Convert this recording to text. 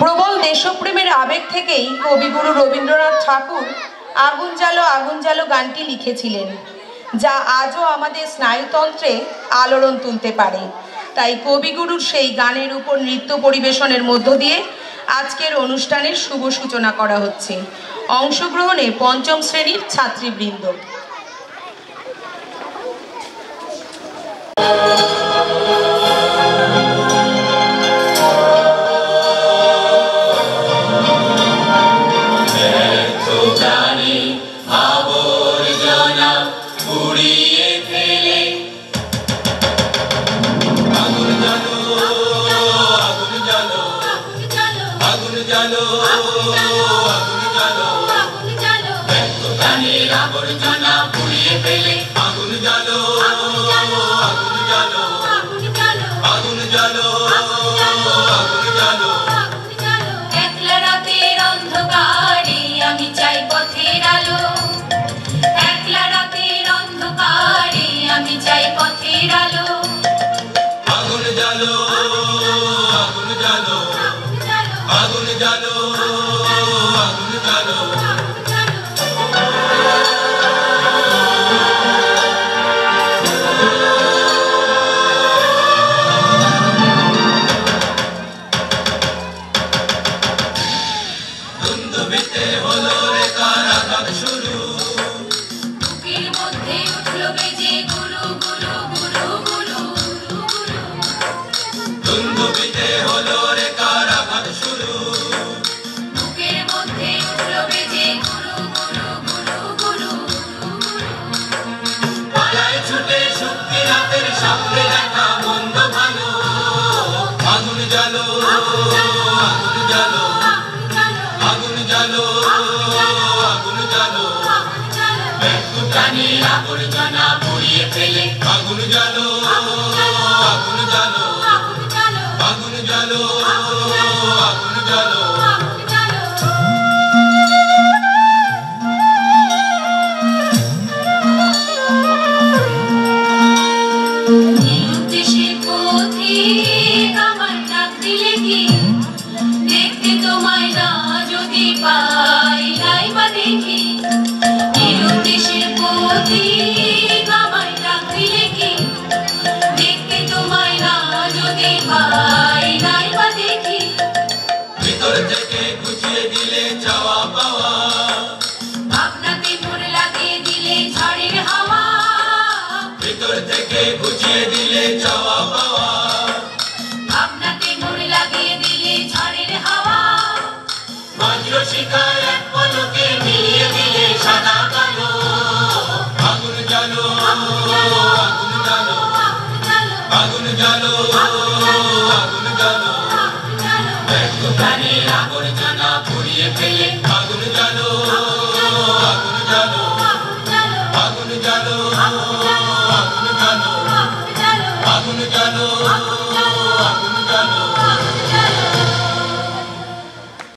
প্রবল দেশপ্রেমের আবেগ থেকেই কবিগুরু রবীন্দ্রনাথ ঠাকুর আগুন জালো গানটি লিখেছিলেন, যা আজও আমাদের স্নায়ুতন্ত্রে আলোড়ন তুলতে পারে। তাই কবিগুরুর সেই গানের উপর নৃত্য পরিবেশনের মধ্য দিয়ে আজকের অনুষ্ঠানের শুভ সূচনা করা হচ্ছে। অংশগ্রহণে পঞ্চম শ্রেণীর ছাত্রীবৃন্দ।